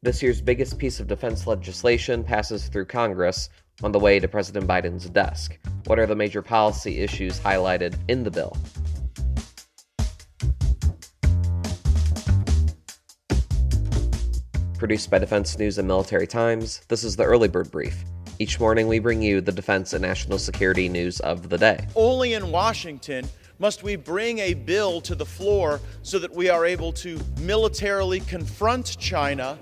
This year's biggest piece of defense legislation passes through Congress on the way to President Biden's desk. What are the major policy issues highlighted in the bill? Produced by Defense News and Military Times, this is the Early Bird Brief. Each morning we bring you the defense and national security news of the day. Only in Washington must we bring a bill to the floor so that we are able to militarily confront China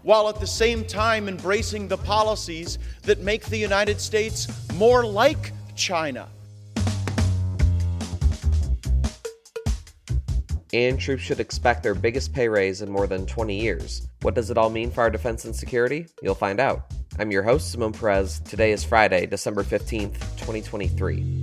while at the same time embracing the policies that make the United States more like China. And troops should expect their biggest pay raise in more than 20 years. What does it all mean for our defense and security? You'll find out. I'm your host, Simone Perez. Today is Friday, December 15th, 2023.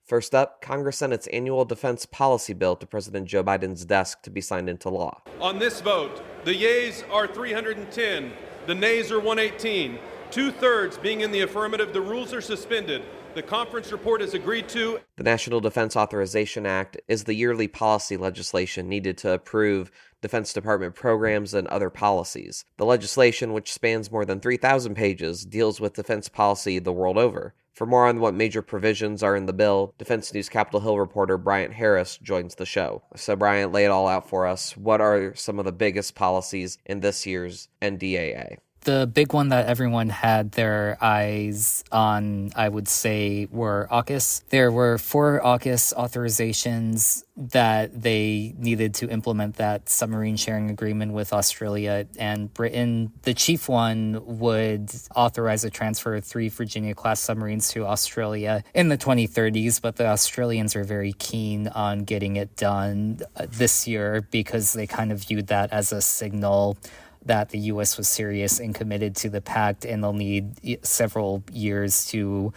First up, Congress sent its annual defense policy bill to President Joe Biden's desk to be signed into law. On this vote, the yeas are 310, the nays are 118. 2/3 being in the affirmative, the rules are suspended. The conference report is agreed to. The National Defense Authorization Act is the yearly policy legislation needed to approve Defense Department programs and other policies. The legislation, which spans more than 3,000 pages, deals with defense policy the world over. For more on what major provisions are in the bill, Defense News Capitol Hill reporter Bryant Harris joins the show. So Bryant, lay it all out for us. What are some of the biggest policies in this year's NDAA? The big one that everyone had their eyes on, I would say, were AUKUS. There were 4 AUKUS authorizations that they needed to implement that submarine sharing agreement with Australia and Britain. The chief one would authorize a transfer of 3 Virginia-class submarines to Australia in the 2030s, but the Australians are very keen on getting it done this year because they kind of viewed that as a signal that the U.S. was serious and committed to the pact, and they'll need several years to,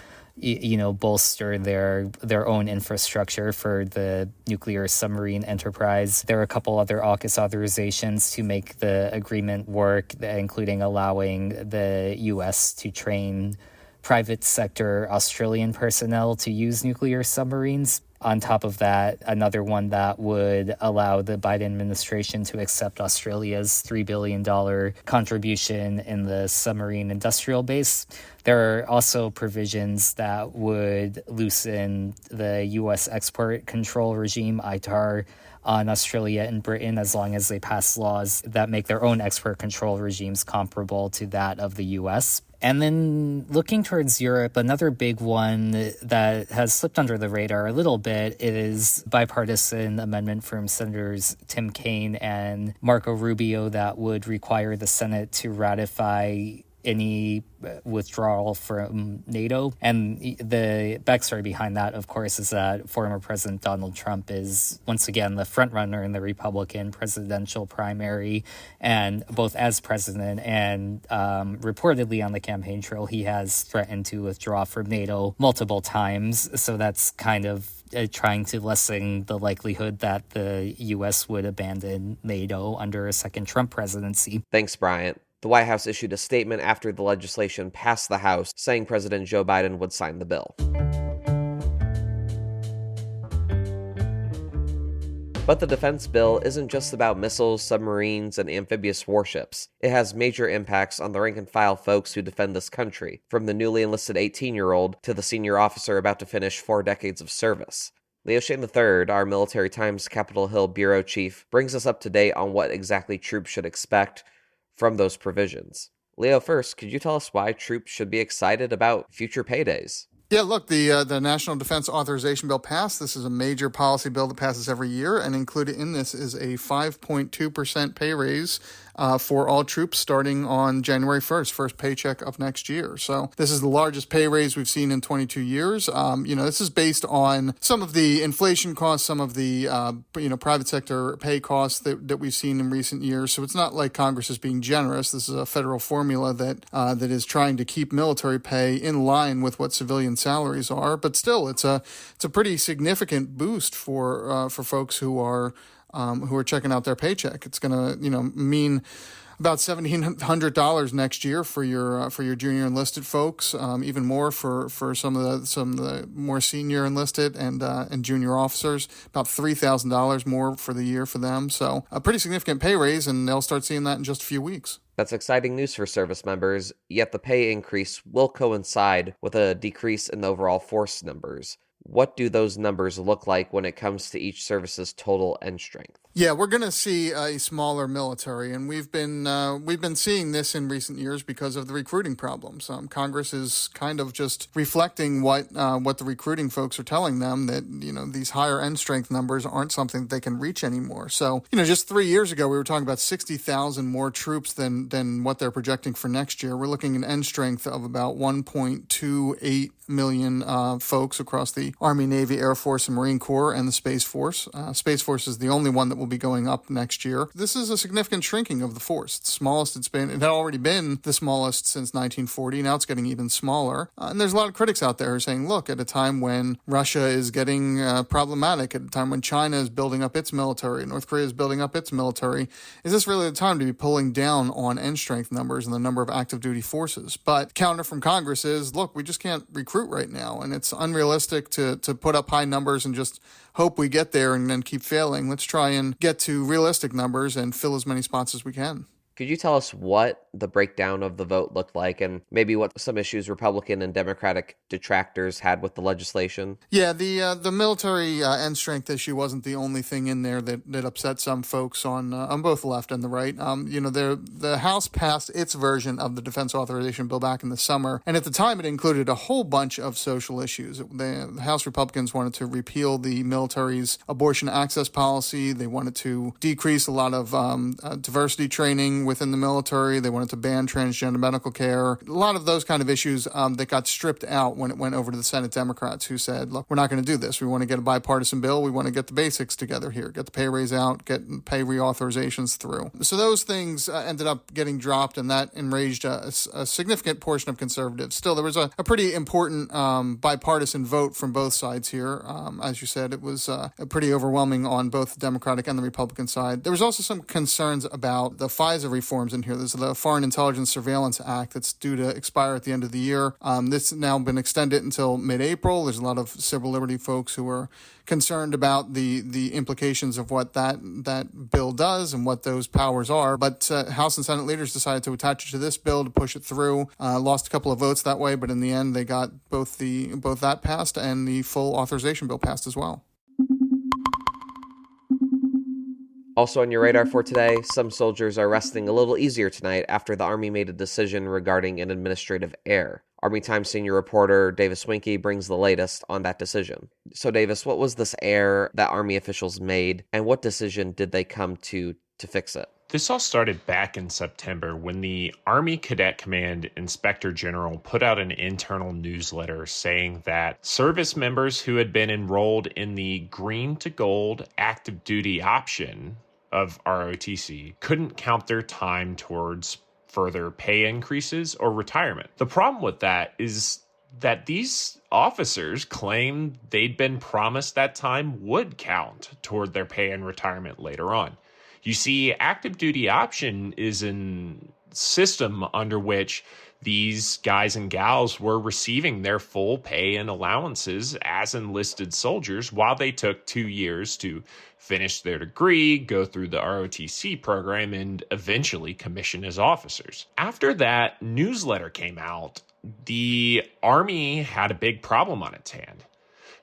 bolster their own infrastructure for the nuclear submarine enterprise. There are a couple other AUKUS authorizations to make the agreement work, including allowing the U.S. to train private sector Australian personnel to use nuclear submarines. On top of that, another one that would allow the Biden administration to accept Australia's $3 billion contribution in the submarine industrial base. There are also provisions that would loosen the U.S. export control regime, ITAR, on Australia and Britain as long as they pass laws that make their own export control regimes comparable to that of the U.S. And then looking towards Europe, another big one that has slipped under the radar a little bit is bipartisan amendment from Senators Tim Kaine and Marco Rubio that would require the Senate to ratify any withdrawal from NATO. And the backstory behind that, of course, is that former President Donald Trump is once again the frontrunner in the Republican presidential primary. And both as president and reportedly on the campaign trail, he has threatened to withdraw from NATO multiple times. So that's kind of trying to lessen the likelihood that the U.S. would abandon NATO under a second Trump presidency. Thanks, Bryant. The White House issued a statement after the legislation passed the House, saying President Joe Biden would sign the bill. But the defense bill isn't just about missiles, submarines, and amphibious warships. It has major impacts on the rank-and-file folks who defend this country, from the newly enlisted 18-year-old to the senior officer about to finish 4 decades of service. Leo Shane III, our Military Times Capitol Hill bureau chief, brings us up to date on what exactly troops should expect from those provisions. Leo, first, could you tell us why troops should be excited about future paydays? Yeah, look, the National Defense Authorization Bill passed. This is a major policy bill that passes every year, and included in this is a 5.2% pay raise for all troops starting on January 1st, first paycheck of next year. So this is the largest pay raise we've seen in 22 years. This is based on some of the inflation costs, some of the, private sector pay costs that we've seen in recent years. So it's not like Congress is being generous. This is a federal formula that is trying to keep military pay in line with what civilian salaries are. But still, it's a pretty significant boost for folks who are checking out their paycheck. It's going to, mean about $1,700 next year for your junior enlisted folks, even more for some of the more senior enlisted and junior officers, about $3,000 more for the year for them. So a pretty significant pay raise, and they'll start seeing that in just a few weeks. That's exciting news for service members, yet the pay increase will coincide with a decrease in the overall force numbers. What do those numbers look like when it comes to each service's total end strength? Yeah, we're going to see a smaller military, and we've been seeing this in recent years because of the recruiting problems. Congress is kind of just reflecting what the recruiting folks are telling them, that these higher end strength numbers aren't something that they can reach anymore. So just 3 years ago we were talking about 60,000 more troops than what they're projecting for next year. We're looking at an end strength of about 1.28 million folks across the Army, Navy, Air Force, and Marine Corps, and the Space Force. Space Force is the only one that will be going up next year. This is a significant shrinking of the force. It's the smallest it had already been the smallest since 1940. Now it's getting even smaller. And there's a lot of critics out there who are saying, look, at a time when Russia is getting problematic, at a time when China is building up its military, North Korea is building up its military, is this really the time to be pulling down on end strength numbers and the number of active duty forces? But counter from Congress is, look, we just can't recruit right now, and it's unrealistic to put up high numbers and just hope we get there and then keep failing. Let's try and get to realistic numbers and fill as many spots as we can. Could you tell us what the breakdown of the vote looked like, and maybe what some issues Republican and Democratic detractors had with the legislation? Yeah, the military end strength issue wasn't the only thing in there that upset some folks on both the left and the right. The House passed its version of the Defense Authorization Bill back in the summer, and at the time it included a whole bunch of social issues. The House Republicans wanted to repeal the military's abortion access policy. They wanted to decrease a lot of diversity training within the military. They wanted to ban transgender medical care. A lot of those kind of issues that got stripped out when it went over to the Senate Democrats, who said, look, we're not going to do this. We want to get a bipartisan bill. We want to get the basics together here, get the pay raise out, get pay reauthorizations through. So those things ended up getting dropped, and that enraged a significant portion of conservatives. Still, there was a pretty important bipartisan vote from both sides here. As you said, it was pretty overwhelming on both the Democratic and the Republican side. There was also some concerns about the FISA reforms in here. There's the Foreign Intelligence Surveillance Act that's due to expire at the end of the year. This has now been extended until mid-April. There's a lot of civil liberty folks who are concerned about the implications of what that bill does and what those powers are. But House and Senate leaders decided to attach it to this bill to push it through. Lost a couple of votes that way, but in the end they got both that passed and the full authorization bill passed as well. Also on your radar for today, some soldiers are resting a little easier tonight after the Army made a decision regarding an administrative error. Army Times senior reporter Davis Winke brings the latest on that decision. So Davis, what was this error that Army officials made, and what decision did they come to fix it? This all started back in September when the Army Cadet Command Inspector General put out an internal newsletter saying that service members who had been enrolled in the green to gold active duty option of ROTC couldn't count their time towards further pay increases or retirement. The problem with that is that these officers claimed they'd been promised that time would count toward their pay and retirement later on. You see, active duty option is a system under which these guys and gals were receiving their full pay and allowances as enlisted soldiers while they took 2 years to finish their degree, go through the ROTC program, and eventually commission as officers. After that newsletter came out, the Army had a big problem on its hand.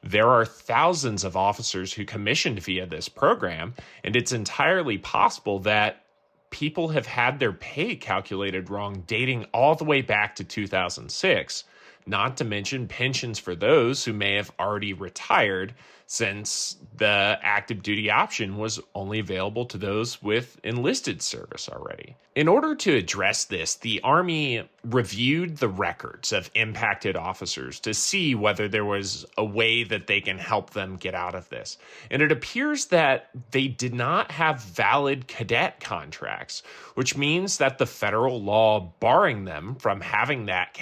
There are thousands of officers who commissioned via this program, and it's entirely possible that people have had their pay calculated wrong dating all the way back to 2006, not to mention pensions for those who may have already retired since the active duty option was only available to those with enlisted service already. In order to address this, the Army reviewed the records of impacted officers to see whether there was a way that they can help them get out of this. And it appears that they did not have valid cadet contracts, which means that the federal law barring them from having that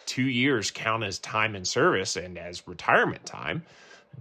2 years count as time in service and as retirement time,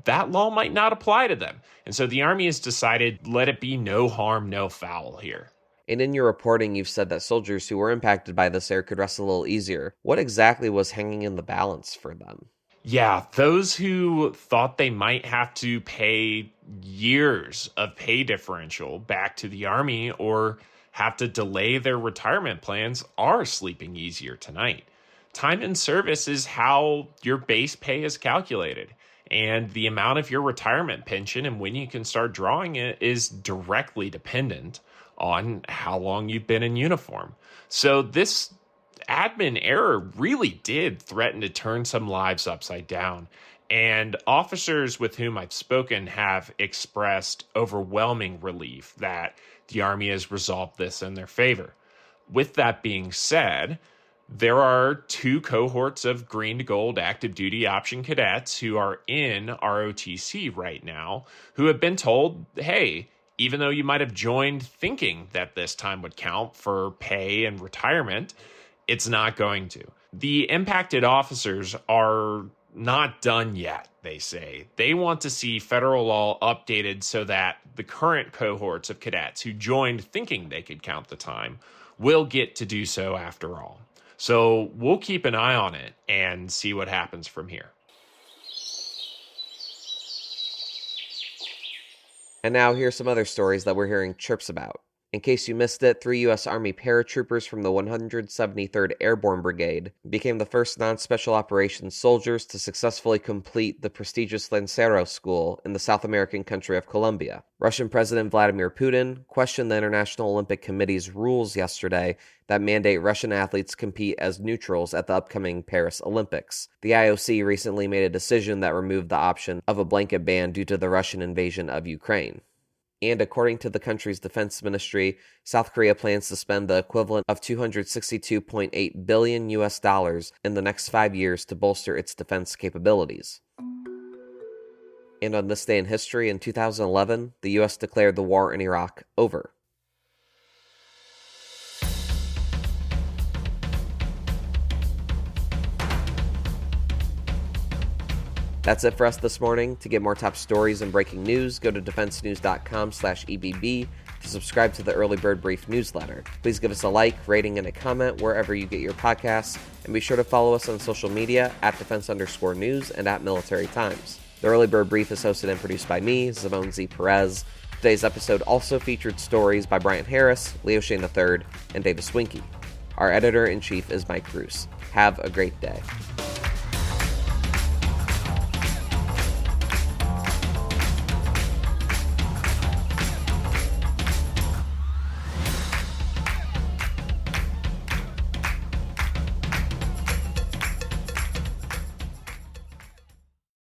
that law might not apply to them. And so the Army has decided, let it be no harm, no foul here. And in your reporting, you've said that soldiers who were impacted by this error could rest a little easier. What exactly was hanging in the balance for them? Yeah, those who thought they might have to pay years of pay differential back to the Army or have to delay their retirement plans are sleeping easier tonight. Time in service is how your base pay is calculated, and the amount of your retirement pension and when you can start drawing it is directly dependent on how long you've been in uniform. So this admin error really did threaten to turn some lives upside down. And officers with whom I've spoken have expressed overwhelming relief that the Army has resolved this in their favor. With that being said, there are two cohorts of green to gold active duty option cadets who are in ROTC right now who have been told, hey, even though you might have joined thinking that this time would count for pay and retirement, it's not going to. The impacted officers are not done yet, they say. They want to see federal law updated so that the current cohorts of cadets who joined thinking they could count the time will get to do so after all. So we'll keep an eye on it and see what happens from here. And now here's some other stories that we're hearing chirps about. In case you missed it, 3 U.S. Army paratroopers from the 173rd Airborne Brigade became the first non-special operations soldiers to successfully complete the prestigious Lancero School in the South American country of Colombia. Russian President Vladimir Putin questioned the International Olympic Committee's rules yesterday that mandate Russian athletes compete as neutrals at the upcoming Paris Olympics. The IOC recently made a decision that removed the option of a blanket ban due to the Russian invasion of Ukraine. And according to the country's defense ministry, South Korea plans to spend the equivalent of $262.8 billion in the next 5 years to bolster its defense capabilities. And on this day in history, in 2011, the U.S. declared the war in Iraq over. That's it for us this morning. To get more top stories and breaking news, go to defensenews.com/EBB to subscribe to the Early Bird Brief newsletter. Please give us a like, rating, and a comment wherever you get your podcasts, and be sure to follow us on social media at @defense_news and @Military Times. The Early Bird Brief is hosted and produced by me, Zamone Z. Perez. Today's episode also featured stories by Brian Harris, Leo Shane III, and Davis Winke. Our editor-in-chief is Mike Bruce. Have a great day.